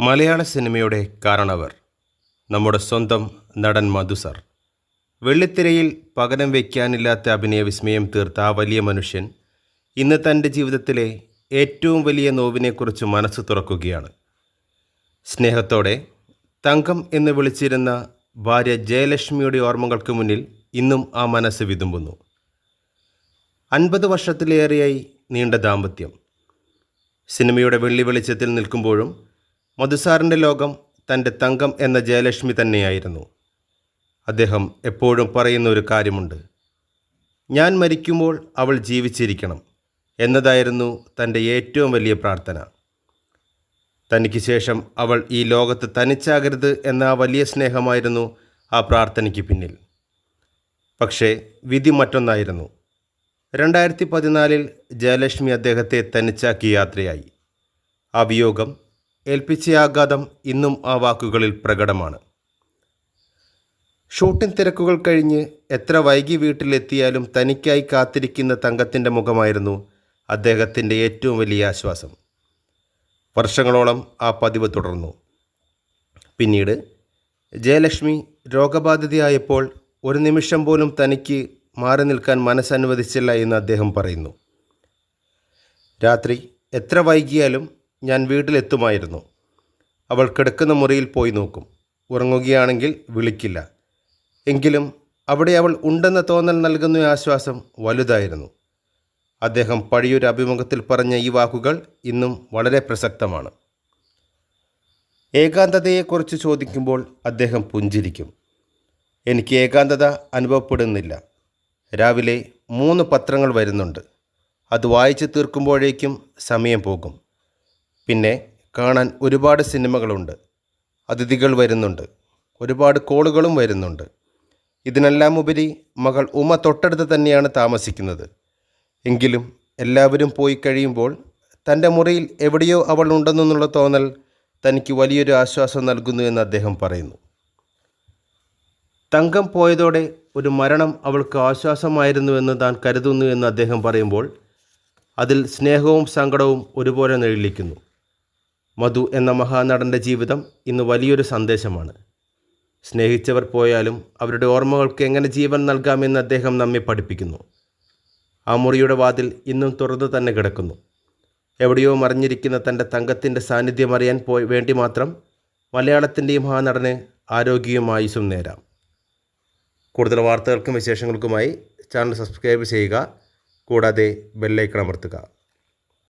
മലയാള സിനിമയുടെ കാരണവർ നമ്മുടെ സ്വന്തം നടൻ മധു സർ. വെള്ളിത്തിരയിൽ പകരം വയ്ക്കാനില്ലാത്ത അഭിനയ വിസ്മയം തീർത്ത ആ വലിയ മനുഷ്യൻ ഇന്ന് തൻ്റെ ജീവിതത്തിലെ ഏറ്റവും വലിയ നോവിനെക്കുറിച്ച് മനസ്സ് തുറക്കുകയാണ്. സ്നേഹത്തോടെ തങ്കം എന്ന് വിളിച്ചിരുന്ന ഭാര്യ ജയലക്ഷ്മിയുടെ ഓർമ്മകൾക്ക് മുന്നിൽ ഇന്നും ആ മനസ്സ് വിതുമ്പുന്നു. 50 വർഷത്തിലേറെയായി നീണ്ട ദാമ്പത്യം. സിനിമയുടെ വെള്ളി വെളിച്ചത്തിൽ നിൽക്കുമ്പോഴും മധുസാറിൻ്റെ ലോകം തൻ്റെ തങ്കം എന്ന ജയലക്ഷ്മി തന്നെയായിരുന്നു. അദ്ദേഹം എപ്പോഴും പറയുന്ന ഒരു കാര്യമുണ്ട്: ഞാൻ മരിക്കുമ്പോൾ അവൾ ജീവിച്ചിരിക്കണം എന്നതായിരുന്നു തൻ്റെ ഏറ്റവും വലിയ പ്രാർത്ഥന. തനിക്ക് ശേഷം അവൾ ഈ ലോകത്ത് തനിച്ചാകരുത് എന്ന ആ വലിയ സ്നേഹമായിരുന്നു ആ പ്രാർത്ഥനയ്ക്ക് പിന്നിൽ. പക്ഷേ വിധി മറ്റൊന്നായിരുന്നു. 2014 ജയലക്ഷ്മി അദ്ദേഹത്തെ തനിച്ചാക്കി യാത്രയായി. ആ വിയോഗം ഏൽപ്പിച്ച ആഘാതം ഇന്നും ആ വാക്കുകളിൽ പ്രകടമാണ്. ഷൂട്ടിംഗ് തിരക്കുകൾ കഴിഞ്ഞ് എത്ര വൈകി വീട്ടിലെത്തിയാലും തനിക്കായി കാത്തിരിക്കുന്ന തങ്കത്തിൻ്റെ മുഖമായിരുന്നു അദ്ദേഹത്തിൻ്റെ ഏറ്റവും വലിയ ആശ്വാസം. വർഷങ്ങളോളം ആ പതിവ് തുടർന്നു. പിന്നീട് ജയലക്ഷ്മി രോഗബാധിതയായപ്പോൾ ഒരു നിമിഷം പോലും തനിക്ക് മാറി നിൽക്കാൻ മനസ്സനുവദിച്ചില്ല എന്ന് അദ്ദേഹം പറയുന്നു. രാത്രി എത്ര വൈകിയാലും ഞാൻ വീട്ടിലെത്തുമായിരുന്നു. അവൾ കിടക്കുന്ന മുറിയിൽ പോയി നോക്കും. ഉറങ്ങുകയാണെങ്കിൽ വിളിക്കില്ല. എങ്കിലും അവിടെ അവൾ ഉണ്ടെന്ന തോന്നൽ നൽകുന്ന ആശ്വാസം വലുതായിരുന്നു. അദ്ദേഹം പഴയൊരു അഭിമുഖത്തിൽ പറഞ്ഞ ഈ വാക്കുകൾ ഇന്നും വളരെ പ്രസക്തമാണ്. ഏകാന്തതയെക്കുറിച്ച് ചോദിക്കുമ്പോൾ അദ്ദേഹം പുഞ്ചിരിക്കും. എനിക്ക് ഏകാന്തത അനുഭവപ്പെടുന്നില്ല. രാവിലെ 3 പത്രങ്ങൾ വരുന്നുണ്ട്. അത് വായിച്ചു തീർക്കുമ്പോഴേക്കും സമയം പോകും. പിന്നെ കാണാൻ ഒരുപാട് സിനിമകളുണ്ട്. അതിഥികൾ വരുന്നുണ്ട്. ഒരുപാട് കോളുകളും വരുന്നുണ്ട്. ഇതിനെല്ലാം ഉപരി മകൾ ഉമ തൊട്ടടുത്ത് തന്നെയാണ് താമസിക്കുന്നത്. എങ്കിലും എല്ലാവരും പോയി കഴിയുമ്പോൾ തൻ്റെ മുറിയിൽ എവിടെയോ അവൾ ഉണ്ടെന്നുള്ള തോന്നൽ തനിക്ക് വലിയൊരു ആശ്വാസം നൽകുന്നു എന്ന് അദ്ദേഹം പറയുന്നു. തങ്കം പോയതോടെ ഒരു മരണം അവൾക്ക് ആശ്വാസമായിരുന്നുവെന്ന് താൻ കരുതുന്നു എന്ന് അദ്ദേഹം പറയുമ്പോൾ അതിൽ സ്നേഹവും സങ്കടവും ഒരുപോലെ നിഴലിക്കുന്നു. മധു എന്ന മഹാനടൻ്റെ ജീവിതം ഇന്ന് വലിയൊരു സന്ദേശമാണ്. സ്നേഹിച്ചവർ പോയാലും അവരുടെ ഓർമ്മകൾക്ക് എങ്ങനെ ജീവൻ നൽകാമെന്ന് അദ്ദേഹം നമ്മെ പഠിപ്പിക്കുന്നു. ആ മുറിയുടെ വാതിൽ ഇന്നും തുറന്നു തന്നെ കിടക്കുന്നു. എവിടെയോ മറിഞ്ഞിരിക്കുന്ന തൻ്റെ തങ്കത്തിൻ്റെ സാന്നിധ്യം അറിയാൻ വേണ്ടി മാത്രം മലയാളത്തിൻ്റെ ഈ മഹാനടന് ആരോഗ്യവും ആയുസ്സും നേരാം. കൂടുതൽ വാർത്തകൾക്കും വിശേഷങ്ങൾക്കുമായി ചാനൽ സബ്സ്ക്രൈബ് ചെയ്യുക. കൂടാതെ ബെല്ലൈക്കൺ അമർത്തുക.